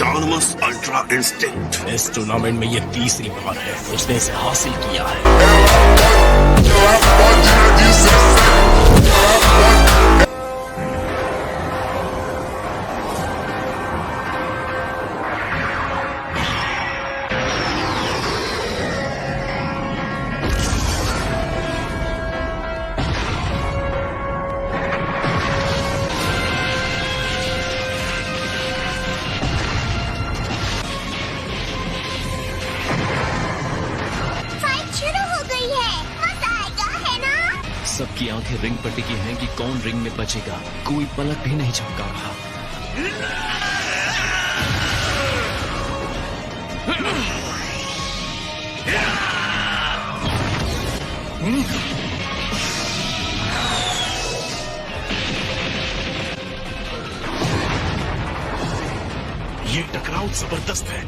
Autonomous ultra instinct. इस tournament में ये तीसरी बार है उसने इसे हासिल किया है। सबकी आंखें रिंग पर टिकी हैं कि कौन रिंग में बचेगा। कोई पलक भी नहीं झपका रहा। ये टकराव जबरदस्त है।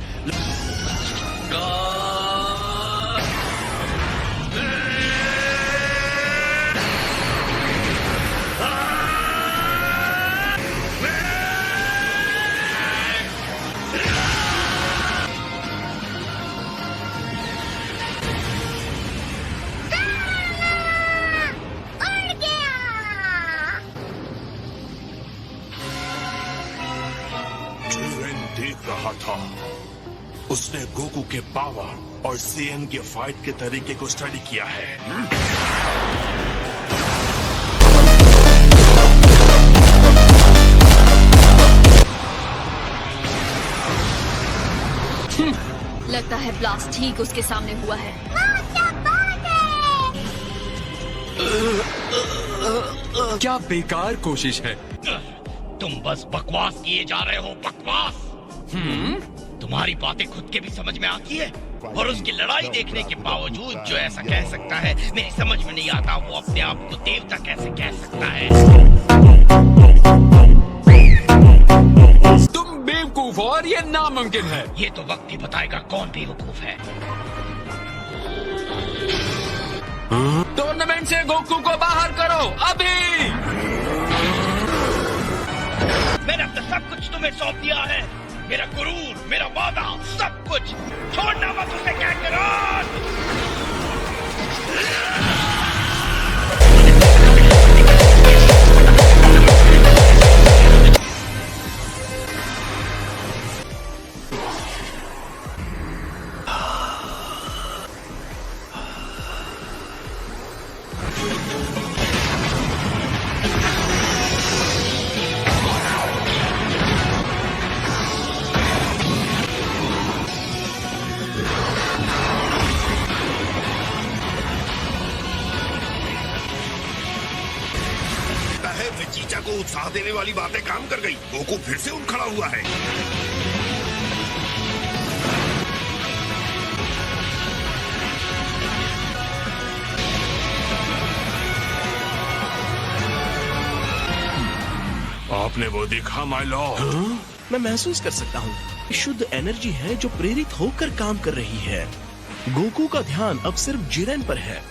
देख रहा था, उसने गोकू के पावर और सीएन के फाइट के तरीके को स्टडी किया है। लगता है ब्लास्ट ठीक उसके सामने हुआ है। क्या बेकार कोशिश है। तुम बस बकवास किए जा रहे हो, बकवास। तुम्हारी बातें खुद के भी समझ में आती है, और उसकी लड़ाई देखने के बावजूद जो ऐसा कह सकता है, मेरी समझ में नहीं आता वो अपने आप को देवता कैसे कह सकता है। तुम बेवकूफ हो और ये नामुमकिन है। ये तो वक्त ही बताएगा कौन बेवकूफ है। टूर्नामेंट से गोकू को बाहर करो अभी। मैंने अब तक सब कुछ तुम्हें सौंप दिया है, मेरा गुरूर, मेरा वादा, सब कुछ। छोड़ना मत उसे, काकरोट। चीचा को उत्साह देने वाली बातें काम कर गई। गोकू फिर से उठ खड़ा हुआ है। आपने वो देखा माय लॉर्ड? मैं महसूस कर सकता हूँ, शुद्ध एनर्जी है जो प्रेरित होकर काम कर रही है। गोकू का ध्यान अब सिर्फ जिरेन पर है,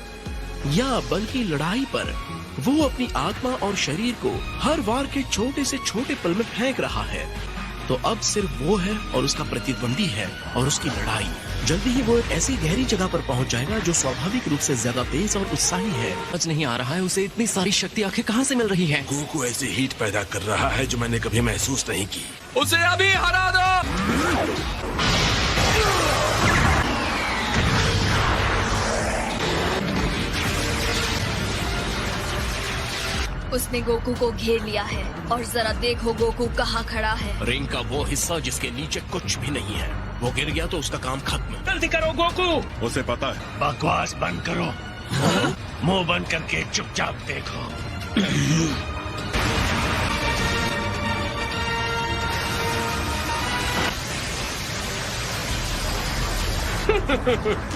या बल्कि लड़ाई पर। वो अपनी आत्मा और शरीर को हर वार के छोटे से छोटे पल में फेंक रहा है। तो अब सिर्फ वो है और उसका प्रतिद्वंदी है और उसकी लड़ाई। जल्दी ही वो एक ऐसी गहरी जगह पर पहुंच जाएगा जो स्वाभाविक रूप से ज्यादा तेज और उत्साही है। समझ नहीं आ रहा है उसे इतनी सारी शक्ति आखिर कहाँ से मिल रही है। गोकू ऐसी हीट पैदा कर रहा है जो मैंने कभी महसूस नहीं की। उसे अभी हरा दो। उसने गोकू को घेर लिया है और जरा देखो गोकू कहाँ खड़ा है। रिंग का वो हिस्सा जिसके नीचे कुछ भी नहीं है, वो गिर गया तो उसका काम खत्म। जल्दी करो गोकू। उसे पता है। बकवास बंद करो, मुंह बंद करके चुपचाप देखो।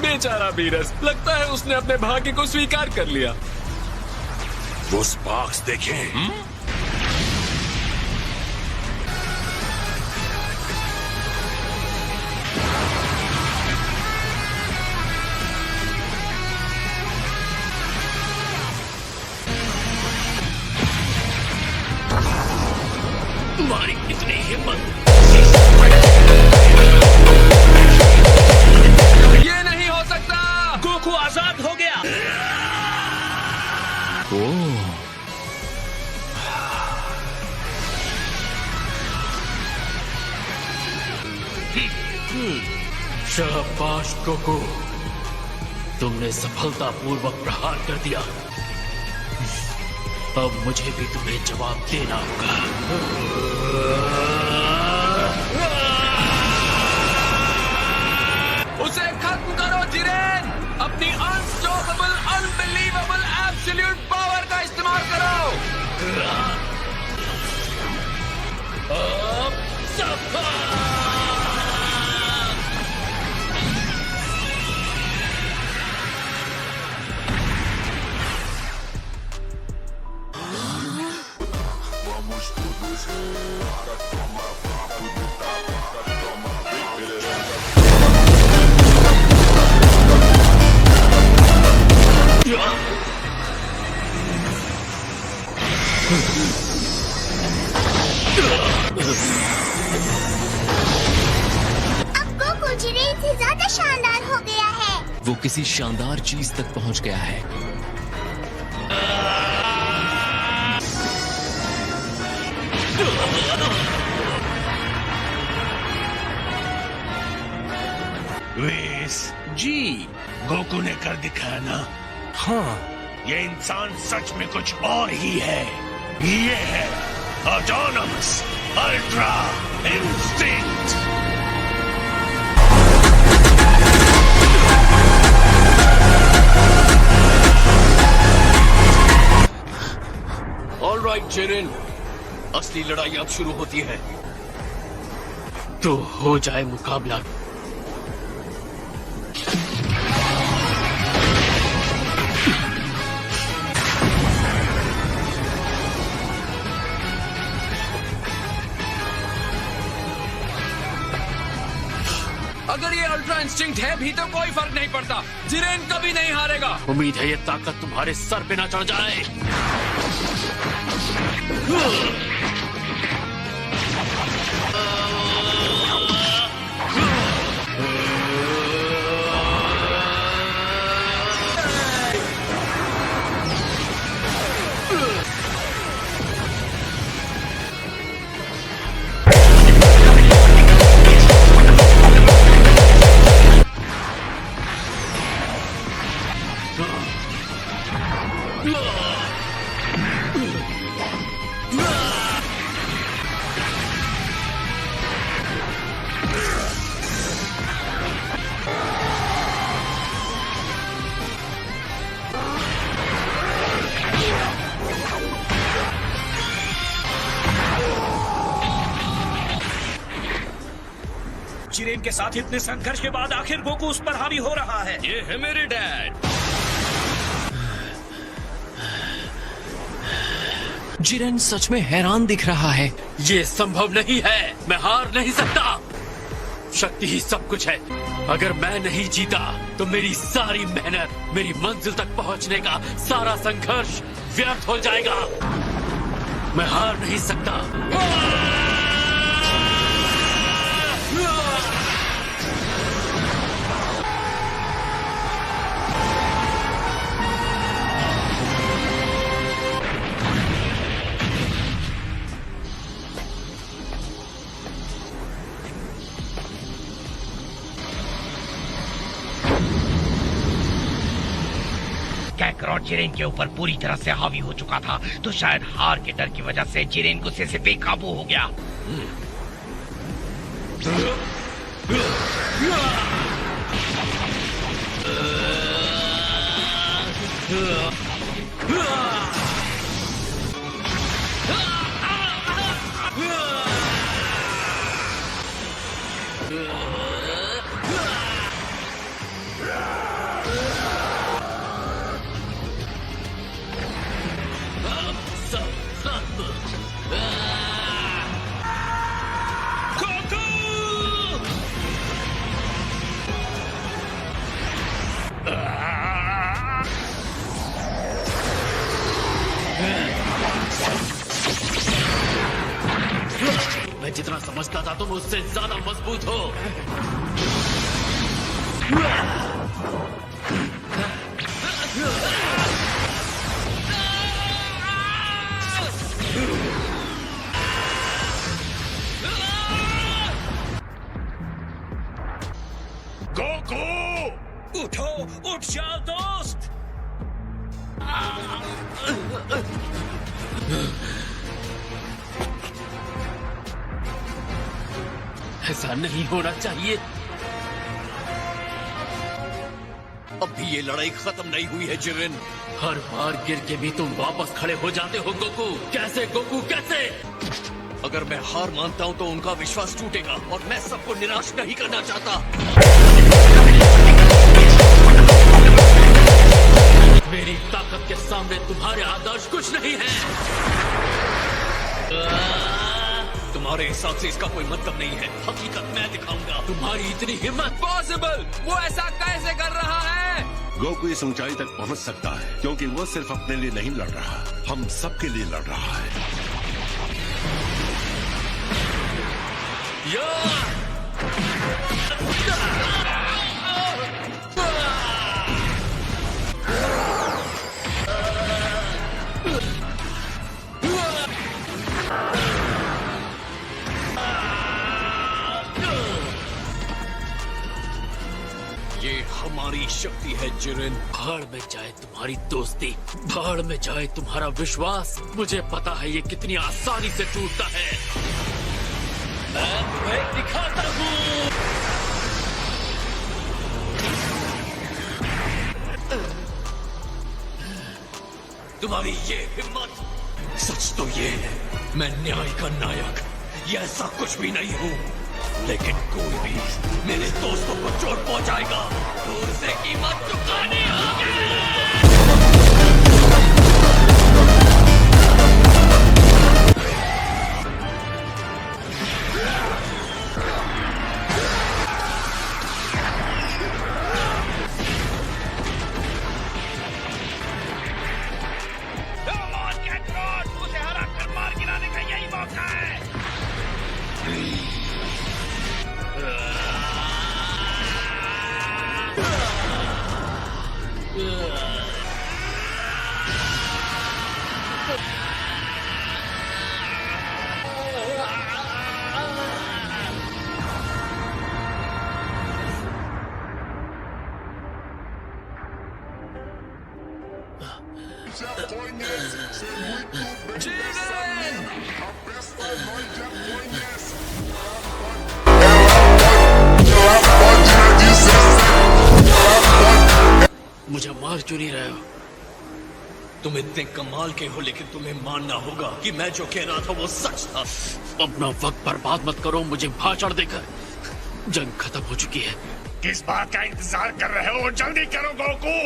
बेचारा वीरस, लगता है उसने अपने भाग्य को स्वीकार कर लिया। वो स्पार्क्स देखें। तुम्हारी कितनी हिम्मत। बर्बाद हो गया। शाबाश गोकू, तुमने सफलतापूर्वक प्रहार कर दिया। अब मुझे भी तुम्हें जवाब देना होगा। उसे खत्म करो जिरेन, अपनी अनस्टॉपेबल, अनबिलीवेबल, एब्सोल्यूट पावर का इस्तेमाल करो। अब सफल। अब गोकू जिरेन से ज्यादा शानदार हो गया है। वो किसी शानदार चीज तक पहुंच गया है। वेस, जी गोकू ने कर दिखाया ना। हाँ, ये इंसान सच में कुछ और ही है। ये है autonomous ultra instinct. Alright Jiren, असली लड़ाई अब शुरू होती है, तो हो जाए मुकाबला। अगर ये अल्ट्रा इंस्टिंक्ट है भी तो कोई फर्क नहीं पड़ता, जिरेन कभी नहीं हारेगा। उम्मीद है ये ताकत तुम्हारे सर पे ना चढ़ जाए। जिरेन के साथ इतने संघर्ष के बाद आखिर गोकू उस पर हावी हो रहा है। ये है मेरे डैड। जिरेन सच में हैरान दिख रहा है। ये संभव नहीं है, मैं हार नहीं सकता। शक्ति ही सब कुछ है। अगर मैं नहीं जीता तो मेरी सारी मेहनत, मेरी मंजिल तक पहुंचने का सारा संघर्ष व्यर्थ हो जाएगा। मैं हार नहीं सकता। कैकरॉट जिरेन के ऊपर पूरी तरह से हावी हो चुका था, तो शायद हार के डर की वजह से जिरेन गुस्से से बेकाबू हो गया। मैं जितना समझता था तुम उससे ज्यादा मजबूत हो। ऐसा नहीं होना चाहिए। अब भी ये लड़ाई खत्म नहीं हुई है जिरेन। हर बार गिर के भी तुम वापस खड़े हो जाते हो गोकू। कैसे गोकू, कैसे? अगर मैं हार मानता हूँ तो उनका विश्वास टूटेगा और मैं सबको निराश नहीं करना चाहता। मेरी ताकत के सामने तुम्हारे आदर्श कुछ नहीं है। तुम्हारे हिसाब से इसका कोई मतलब नहीं है। हकीकत मैं दिखाऊंगा। तुम्हारी इतनी हिम्मत? पॉसिबल! वो ऐसा कैसे कर रहा है? गोकू इस ऊंचाई तक पहुंच सकता है क्योंकि वो सिर्फ अपने लिए नहीं लड़ रहा, हम सबके लिए लड़ रहा है। ये हमारी शक्ति है जिरेन। भाड़ में जाए तुम्हारी दोस्ती, भाड़ में जाए तुम्हारा विश्वास। मुझे पता है ये कितनी आसानी से टूटता है। मैं तुम्हें दिखाता हूँ। तुम्हारी ये हिम्मत। सच तो ये है मैं न्याय का नायक, ये ऐसा कुछ भी नहीं हूँ, लेकिन कोई भी मेरे दोस्तों को चोट पहुंचाएगा तो उसे कीमत चुकानी होगी। उसे हरा कर मार गिराने का यही मौका है। मुझे मार क्यों नहीं रहे हो? तुम इतने कमाल के हो, लेकिन तुम्हें मानना होगा कि मैं जो कह रहा था वो सच था। अपना वक्त बर्बाद मत करो मुझे भाषण देकर। जंग खत्म हो चुकी है। किस बात का इंतजार कर रहे हो? जल्दी करो गोकू।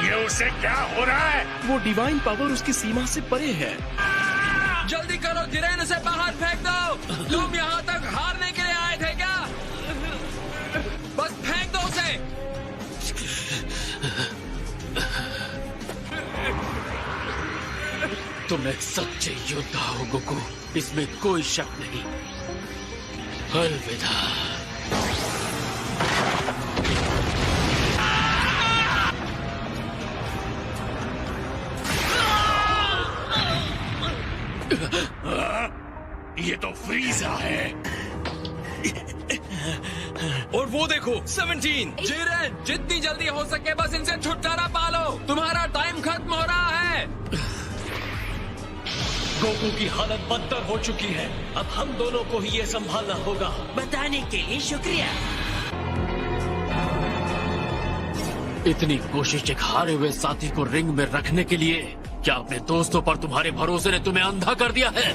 ये उसे क्या हो रहा है? वो डिवाइन पावर उसकी सीमा से परे है। जल्दी करो जिरेन, उसे बाहर फेंक दो। तुम यहाँ तक हारने के लिए आए थे क्या? बस फेंक दो उसे। तुम एक सच्चे योद्धा हो गोकू, इसमें कोई शक नहीं। अलविदा। ये तो फ्रीजा है। और वो देखो 17। जिरेन, जितनी जल्दी हो सके बस इनसे छुटकारा पालो। तुम्हारा टाइम खत्म हो रहा है। गोकू की हालत बदतर हो चुकी है। अब हम दोनों को ही ये संभालना होगा। बताने के लिए शुक्रिया। इतनी कोशिश एक हारे हुए साथी को रिंग में रखने के लिए? क्या अपने दोस्तों पर तुम्हारे भरोसे ने तुम्हें अंधा कर दिया है?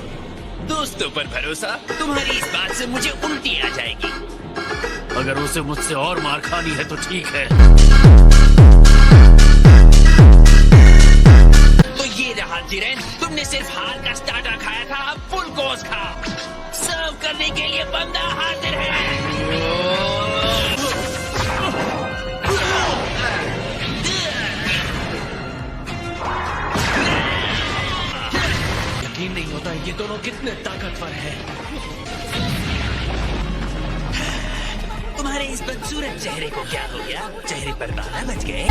दोस्तों पर भरोसा? तुम्हारी इस बात से मुझे उल्टी आ जाएगी। अगर उसे मुझसे और मार खानी है तो ठीक है। तो ये रहा जिरेन, तुमने सिर्फ हार का स्टार्टर खाया था, अब फुल कोर्स खा। सर्व करने के लिए बंदा हाजिर है। यकीन नहीं होता ये दोनों कितने ताकतवर हैं। तुम्हारे इस बदसूरत चेहरे को क्या हो गया? चेहरे पर बाला बच गए?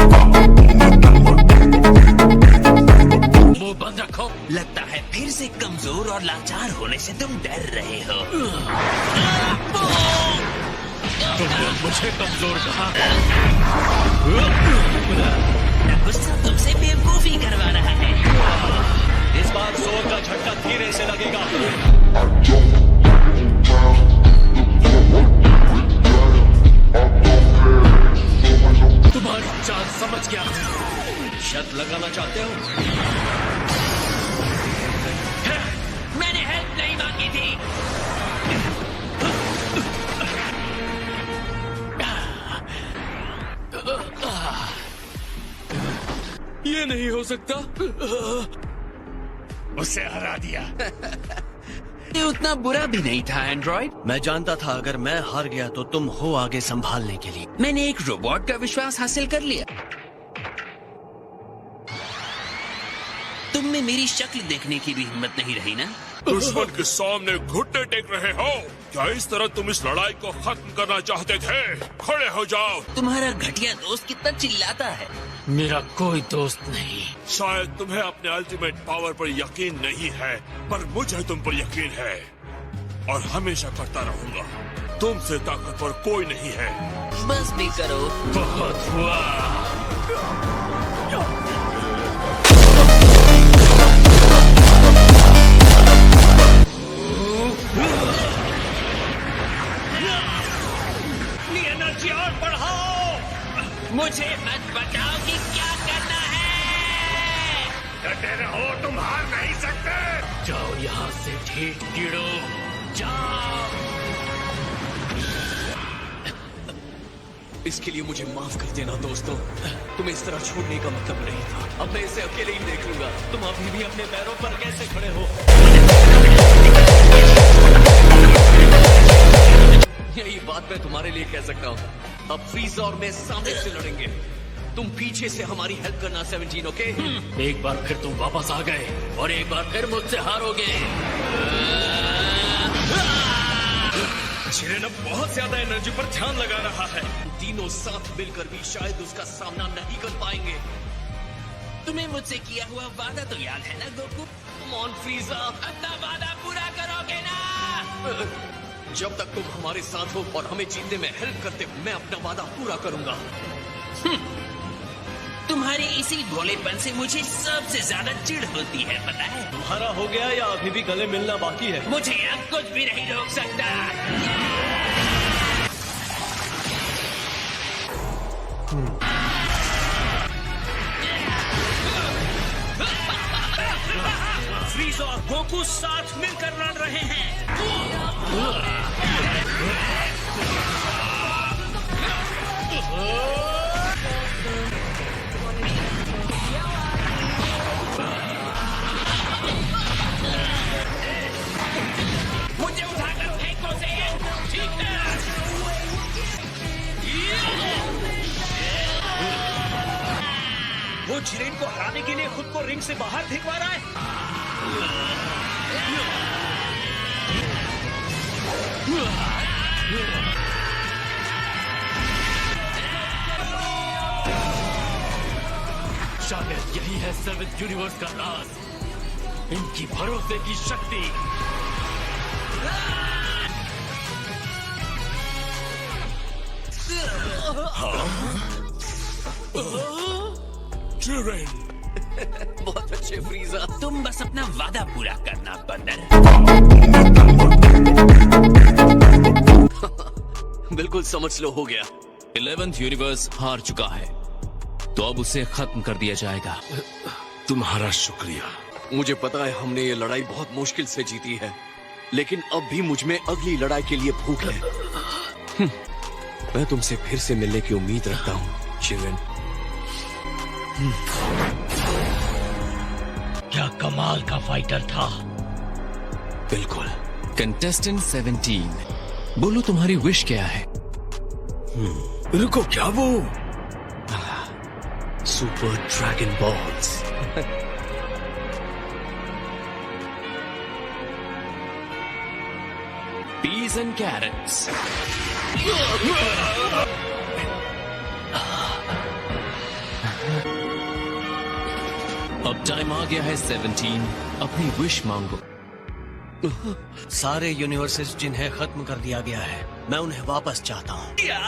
मुंह बंद रखो। लगता है फिर से कमजोर और लाचार होने से तुम डर रहे हो। तुमने मुझे कमजोर कहा। गुस्सा तुमसे बेवकूफी करवा रहा है। इस बार जोर का झटका धीरे से लगेगा। तुम्हारी चाल समझ गया। शर्त लगाना चाहते हो? मैंने हेल्प नहीं मांगी थी। ये नहीं हो सकता। उसे हरा दिया। ये उतना बुरा भी नहीं था एंड्रॉइड। मैं जानता था अगर मैं हार गया तो तुम हो आगे संभालने के लिए। मैंने एक रोबोट का विश्वास हासिल कर लिया। तुम में मेरी शक्ल देखने की भी हिम्मत नहीं रही ना? दुश्मन के सामने घुटने टेक रहे हो क्या? इस तरह तुम इस लड़ाई को खत्म करना चाहते थे? खड़े हो जाओ। तुम्हारा घटिया दोस्त कितना चिल्लाता है। मेरा कोई दोस्त नहीं। शायद तुम्हें अपने अल्टीमेट पावर पर यकीन नहीं है, पर मुझे तुम पर यकीन है और हमेशा करता रहूंगा। तुमसे ताकतवर कोई नहीं है। बस भी करो। बहुत हुआ। एनर्जी और बढ़ाओ। मुझे मत बताओ कि क्या करना है। डटे रहो, तुम हार नहीं सकते। जाओ यहाँ से ठीक कीड़ो, जाओ। इसके लिए मुझे माफ कर देना दोस्तों। तुम्हें इस तरह छोड़ने का मतलब नहीं था। अब मैं इसे अकेले ही देख लूंगा। तुम अभी भी अपने पैरों पर कैसे खड़े हो? यही बात मैं तुम्हारे लिए कह सकता हूँ। अब फ्रीज़र और मैं सामने से लड़ेंगे। तुम पीछे से हमारी हेल्प करना 17, ओके? एक बार फिर तुम वापस आ गए और एक बार फिर मुझसे हारोगे। जिरेन अब बहुत ज्यादा एनर्जी पर ध्यान लगा रहा है। तीनों साथ मिलकर भी शायद उसका सामना नहीं कर पाएंगे। तुम्हें मुझसे किया हुआ वादा तो याद है ना गोकू? Come on, freezer. अपना वादा पूरा करोगे ना? जब तक तुम हमारे साथ हो और हमें जीतने में हेल्प करते हो, मैं अपना वादा पूरा करूंगा। तुम्हारे इसी भोलेपन से मुझे सबसे ज्यादा चिढ़ होती है, पता है? तुम्हारा हो गया या अभी भी गले मिलना बाकी है? मुझे अब कुछ भी नहीं रोक सकता। फ्रीज़ और गोकू साथ मिलकर लड़ रहे हैं। मुझे उठाकर फेंको से। ठीक है। वो जिरेन को हराने के लिए खुद को रिंग से बाहर फेंकवा रहा है। शायद यही है 7th यूनिवर्स का राज, इनकी भरोसे की शक्ति। जिरेन, बहुत अच्छे फ्रीज़र। तुम बस अपना वादा पूरा करना, बंदर। बिल्कुल समझ लो, हो गया। 11th यूनिवर्स हार चुका है, तो अब उसे खत्म कर दिया जाएगा। तुम्हारा शुक्रिया। मुझे पता है हमने ये लड़ाई बहुत मुश्किल से जीती है, लेकिन अब भी मुझ में अगली लड़ाई के लिए भूख है। मैं तुमसे फिर से मिलने की उम्मीद रखता हूँ, जिरेन। क्या कमाल का फाइटर था। बिल्कुल। कंटेस्टेंट 17, बोलो तुम्हारी विश क्या है? रुको, क्या वो? Super dragon balls. peas and carrots. अब टाइम आ गया है 17, अपनी विश मांगो। सारे यूनिवर्सेस जिन्हें खत्म कर दिया गया है, मैं उन्हें वापस चाहता हूँ। क्या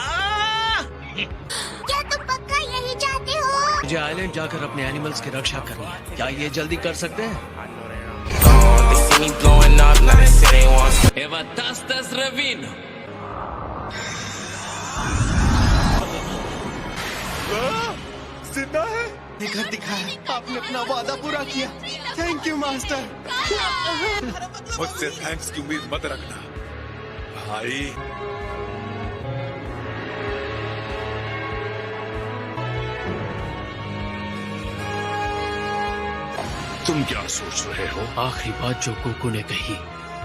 तुम पक्का यही चाहते हो? मुझे आइलैंड जाकर अपने एनिमल्स की रक्षा करनी है। क्या ये जल्दी कर सकते हैं? Eva tastas Ravino. जिंदा है? घर दिखाया, आपने अपना वादा पूरा किया। Thank you master. मुझसे थैंक्स की उम्मीद मत रखना भाई। तुम क्या सोच रहे हो? आखिरी बात जो गोकू ने कही,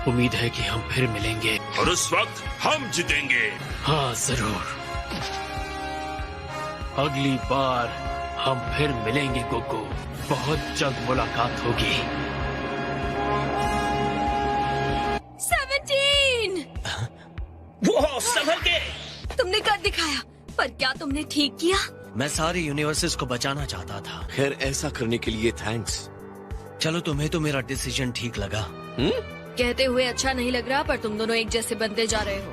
उम्मीद है कि हम फिर मिलेंगे और उस वक्त हम जीतेंगे। हाँ जरूर, अगली बार हम फिर मिलेंगे गोकू, बहुत जल्द मुलाकात होगी। 17! वो संभल के। तुमने कर दिखाया, पर क्या तुमने ठीक किया? मैं सारे यूनिवर्सेस को बचाना चाहता था। खैर, ऐसा करने के लिए थैंक्स। चलो, तुम्हें तो मेरा डिसीजन ठीक लगा। कहते हुए अच्छा नहीं लग रहा, पर तुम दोनों एक जैसे बनते जा रहे हो।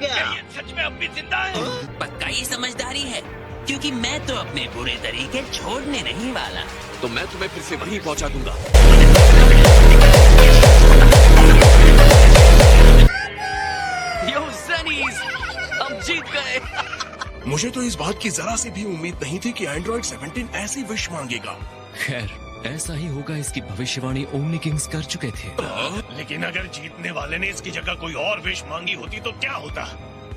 ये सच में अब भी जिंदा है? पक्का ये समझदारी है, क्योंकि मैं तो अपने बुरे तरीके छोड़ने नहीं वाला। तो मैं तुम्हें फिर से वहीं पहुंचा दूंगा। यो ज़ेनीज़, हम जीत गए। मुझे तो इस बात की जरा सी भी उम्मीद नहीं थी कि एंड्रॉइड 17 ऐसी विश मांगेगा। खैर, ऐसा ही होगा, इसकी भविष्यवाणी ओमनी किंग्स कर चुके थे। लेकिन अगर जीतने वाले ने इसकी जगह कोई और विश मांगी होती तो क्या होता?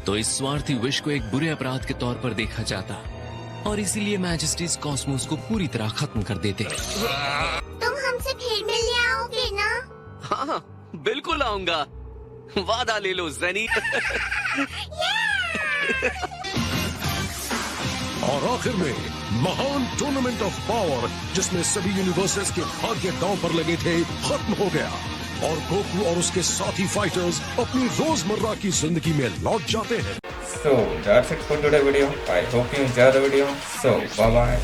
तो इस स्वार्थी विश को एक बुरे अपराध के तौर पर देखा जाता, और इसीलिए मैजेस्टीज कॉस्मोस को पूरी तरह खत्म कर देते। तुम हमसे फिर मिलने आओगे ना? हाँ, बिल्कुल आऊंगा। वादा ले लो ज़ेनी। और आखिर में महान टूर्नामेंट ऑफ पावर, जिसमें सभी यूनिवर्सेस के भाग्य दांव पर लगे थे, खत्म हो गया और गोकू और उसके साथी फाइटर्स अपनी रोजमर्रा की जिंदगी में लौट जाते हैं। So that's it for today's video. I hope you enjoyed the video. So bye bye.